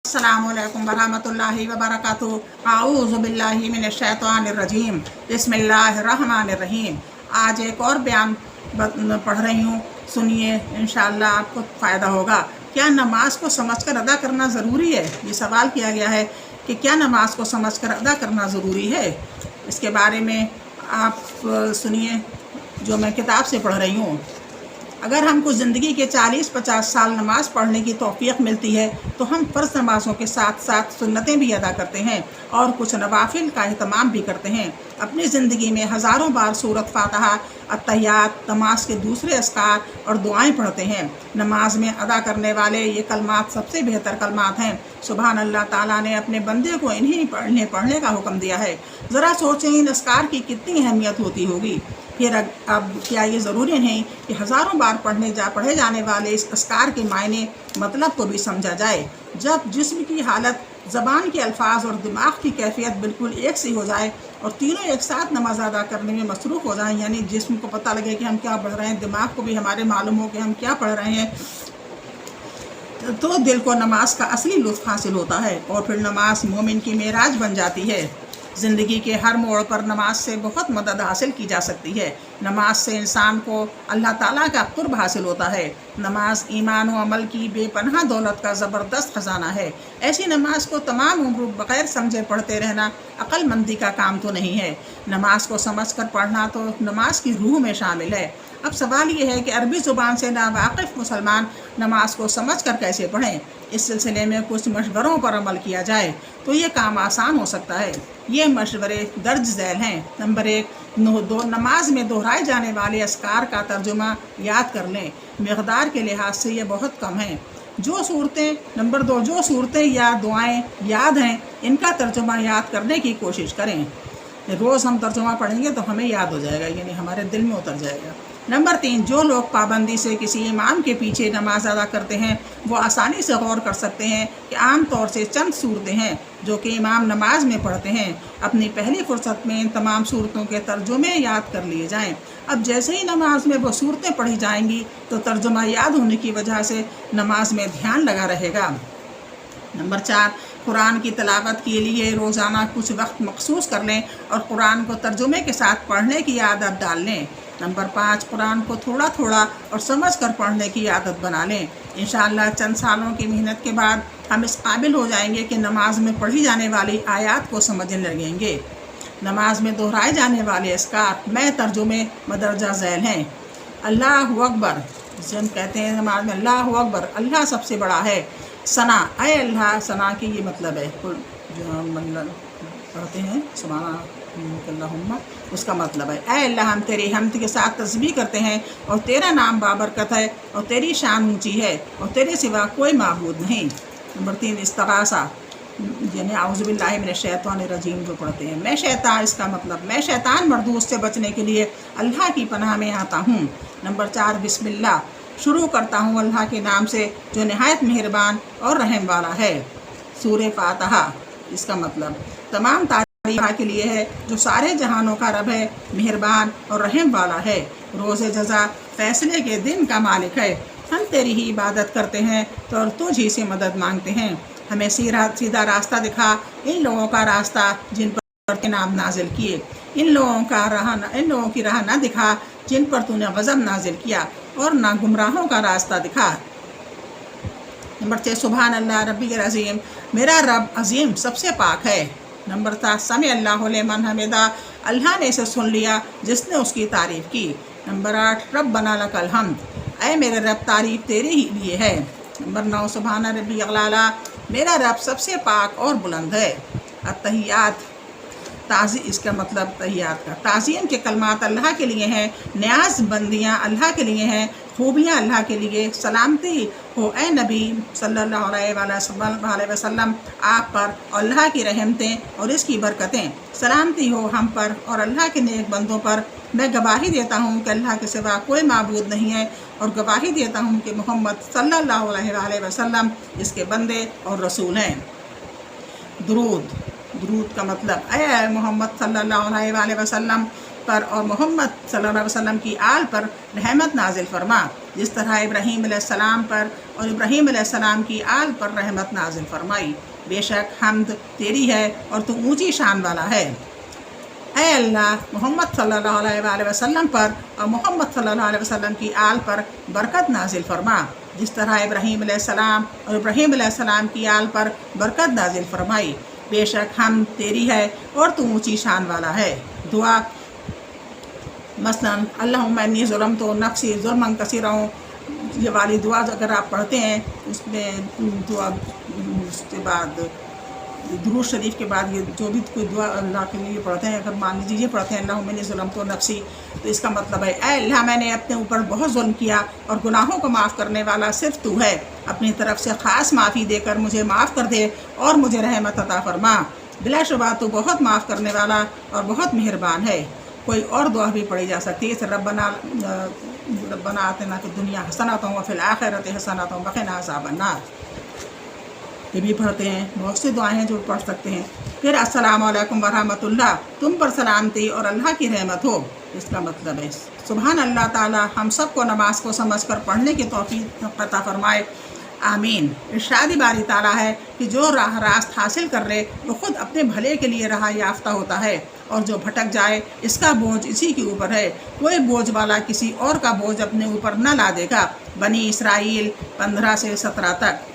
अस्सलामुअलैकुम वरहमतुल्लाहि वबरकातुहू। आऊज़ु बिल्लाहि मिनश्शैतानिर्रजीम। बिस्मिल्लाहिर्रहमानिर्रहीम। आज एक और बयान पढ़ रही हूँ, सुनिए, इंशाअल्लाह आपको फ़ायदा होगा। क्या नमाज को समझकर अदा करना ज़रूरी है? ये सवाल किया गया है कि क्या नमाज को समझकर अदा करना ज़रूरी है। इसके बारे में आप सुनिए जो मैं किताब से पढ़ रही हूँ। अगर हमको ज़िंदगी के 40-50 साल नमाज़ पढ़ने की तौफ़ीक़ मिलती है तो हम फ़र्ज़ नमाज़ों के साथ साथ सुन्नतें भी अदा करते हैं और कुछ नवाफिल का अहतमाम भी करते हैं। अपनी ज़िंदगी में हज़ारों बार सूरत फ़ातिहा, अत्तहियात, नमाज के दूसरे अस्कार और दुआएं पढ़ते हैं। नमाज में अदा करने वाले ये कलमात सबसे बेहतर कलमात हैं। सुभान अल्लाह ताला ने अपने बंदे को इन्हीं पढ़ने का हुक्म दिया है। ज़रा सोचें इन अस्कार की कितनी अहमियत होती होगी। फिर अब क्या ये ज़रूरी नहीं कि हज़ारों बार पढ़े जाने वाले इस अस्कार के मायने मतलब को भी समझा जाए। जब जिस्म की हालत, ज़बान के अल्फाज और दिमाग की कैफियत बिल्कुल एक सी हो जाए और तीनों एक साथ नमाज अदा करने में मसरूफ़ हो जाएं, यानी जिस्म को पता लगे कि हम क्या पढ़ रहे हैं, दिमाग को भी हमारे मालूम हो कि हम क्या पढ़ रहे हैं, तो दिल को नमाज का असली लुत्फ़ हासिल होता है और फिर नमाज मोमिन की मेराज बन जाती है। ज़िंदगी के हर मोड़ पर नमाज से बहुत मदद हासिल की जा सकती है। नमाज से इंसान को अल्लाह ताला का कुर्ब हासिल होता है। नमाज ईमान व अमल की बेपनाह दौलत का ज़बरदस्त ख़जाना है। ऐसी नमाज को तमाम उम्र बग़ैर समझे पढ़ते रहना अक्लमंदी का काम तो नहीं है। नमाज को समझ कर पढ़ना तो नमाज की रूह में शामिल है। अब सवाल ये है कि अरबी ज़ुबान से नावाकिफ़ मुसलमान नमाज को समझ कर कैसे पढ़ें। इस सिलसिले में कुछ मशवरों पर अमल किया जाए तो ये काम आसान हो सकता है। ये मशवरे दर्ज झैल हैं। नंबर 1, नमाज में दोहराए जाने वाले अस्कार का तर्जुमा याद कर लें। मकदार के लिहाज से ये बहुत कम है। नंबर 2, जो सूरतें या दुआएं याद हैं इनका तर्जुमा याद करने की कोशिश करें। रोज़ हम तर्जुमा पढ़ेंगे तो हमें याद हो जाएगा, यानी हमारे दिल में उतर जाएगा। नंबर 3, जो लोग पाबंदी से किसी इमाम के पीछे नमाज अदा करते हैं वो आसानी से गौर कर सकते हैं कि आम तौर से चंद सूरतें हैं जो कि इमाम नमाज में पढ़ते हैं। अपनी पहली फुर्सत में इन तमाम सूरतों के तर्जुमे याद कर लिए जाएं। अब जैसे ही नमाज में वो सूरतें पढ़ी जाएंगी तो तर्जुमा याद होने की वजह से नमाज में ध्यान लगा रहेगा। नंबर 4, कुरान की तिलावत के लिए रोज़ाना कुछ वक्त मखसूस कर लें और कुरान को तर्जुमे के साथ पढ़ने की आदत डाल लें। नंबर 5, कुरान को थोड़ा थोड़ा और समझ कर पढ़ने की आदत बना लें। इंशाअल्लाह चंद सालों की मेहनत के बाद हम इस काबिल हो जाएंगे कि नमाज में पढ़ी जाने वाली आयत को समझने लगेंगे। नमाज में दोहराए जाने वाले अस्कार मैं तर्जुमे मदरजा झैल हैं। अल्लाहु अकबर, जिसे हम कहते हैं नमाज में अल्लाहु अकबर, अल्लाह सबसे बड़ा है। सना, अय अल्लाह, सना की ये मतलब है जो हम मतलब पढ़ते हैं सुभान अल्लाहुम्मा, उसका मतलब है ऐ अल्लाह हम तेरी हमद के साथ तस्बीह करते हैं और तेरा नाम बाबरकत है और तेरी शान ऊंची है और तेरे सिवा कोई माबूद नहीं। नंबर 3, इस्तिग़ासा, यानी आऊज़ु बिल्लाहि मिनश्शैतानिर्रजीम जो पढ़ते हैं। मैं शैतान, इसका मतलब मैं शैतान मरदूद से बचने के लिए अल्लाह की पनाह में आता हूँ। नंबर 4, बिस्मिल्लाह, शुरू करता हूँ अल्लाह के नाम से जो नहायत मेहरबान और रहम वाला है। सूरह फातिहा, इसका मतलब तमाम तारीफ़ अल्लाह के लिए है जो सारे जहानों का रब है, मेहरबान और रहम वाला है, रोज़े जज़ा फैसले के दिन का मालिक है। हम तेरी ही इबादत करते हैं तो और तुझ ही से मदद मांगते हैं। हमें सीधा रास्ता दिखा, इन लोगों का रास्ता जिन पर के नाम नाजिल किए। इन लोगों की राह न दिखा जिन पर तूने गज़ब नाजिल किया और ना गुमराहों का रास्ता दिखा। नंबर 6, सुभान अल्लाह रब्बिल अज़ीम, मेरा रब अज़ीम सबसे पाक है। नंबर 7, समी अल्लाहु लिमन हमिदा, अल्लाह ने इसे सुन लिया जिसने उसकी तारीफ़ की। नंबर 8, रब्बना लकल हम्द, ऐ मेरे रब तारीफ़ तेरे ही लिए है। नंबर 9, सुभान रब्बिल आला, मेरा रब सबसे पाक और बुलंद है। अत्तहियात, इसका मतलब तहियात का ताज़ीम के कलमात अल्लाह के लिए हैं, न्याज बंदियाँ अल्लाह के लिए हैं, खूबियाँ अल्लाह के लिए। सलामती हो ए नबी सल्लल्लाहु अलैहि वसल्लम आप पर, अल्लाह की रहमतें और इसकी बरकतें। सलामती हो हम पर और अल्लाह के नेक बंदों पर। मैं गवाही देता हूँ कि अल्लाह के सिवा कोई माबूद नहीं है और गवाही देता हूँ कि मोहम्मद सल्लल्लाहु अलैहि वसल्लम इसके बंदे और रसूल हैं। दुरूद का मतलब ऐ मोहम्मद सल्लल्लाहु अलैहि वसल्लम پر اور محمد صلی اللہ علیہ وسلم کی آل پر رحمت نازل فرما، جس طرح ابراہیم علیہ السلام پر اور ابراہیم علیہ السلام کی آل پر رحمت نازل فرمائی۔ بے شک حمد تیری ہے اور تو اونچی شان والا ہے۔ اے اللہ محمد صلی اللہ علیہ وآلہ وسلم پر اور محمد صلی اللہ علیہ وسلم کی آل پر برکت نازل فرما، جس طرح ابراہیم علیہ السلام اور ابراہیم علیہ السلام کی آل پر برکت نازل فرمائی۔ بے شک حمد تیری ہے اور تو اونچی شان والا ہے۔ دعا مثلاً اللہم انی ظلمت نفسی ظلما کثیرا، یہ والی دعا اگر آپ پڑھتے ہیں اس میں دعا، اس کے بعد درود شریف کے بعد یہ جو بھی کوئی دعا اللہ کے لیے پڑھتے ہیں، اگر مان لیجیے یہ پڑھتے ہیں اللہم انی ظلمت نفسی، تو اس کا مطلب ہے اے اللہ میں نے اپنے اوپر بہت ظلم کیا اور گناہوں کو معاف کرنے والا صرف تو ہے، اپنی طرف سے خاص معافی دے کر مجھے معاف کر دے اور مجھے رحمت عطا فرما، بلا شبہ تو بہت معاف کرنے والا اور بہت مہربان ہے۔ کوئی اور دعا بھی پڑھی جا سکتی ہے، جیسے ربنا آتنا فی الدنیا حسنۃ وفی الآخرۃ حسنۃ وقنا عذاب النار، یہ بھی پڑھتے ہیں۔ بہت سی دعائیں ہیں جو پڑھ سکتے ہیں۔ پھر السلام علیکم ورحمۃ اللہ، تم پر سلامتی اور اللہ کی رحمت ہو، اس کا مطلب ہے سبحان اللہ تعالی ہم سب کو نماز کو سمجھ کر پڑھنے کی توفیق عطا فرمائے، آمین۔ ارشاد باری تعالیٰ ہے کہ جو راہ راست حاصل کر لے وہ خود اپنے بھلے کے لیے راہ یافتہ ہوتا ہے، اور جو بھٹک جائے اس کا بوجھ اسی کے اوپر ہے، کوئی بوجھ والا کسی اور کا بوجھ اپنے اوپر نہ لا دے گا۔ بنی اسرائیل 15 سے 17 تک۔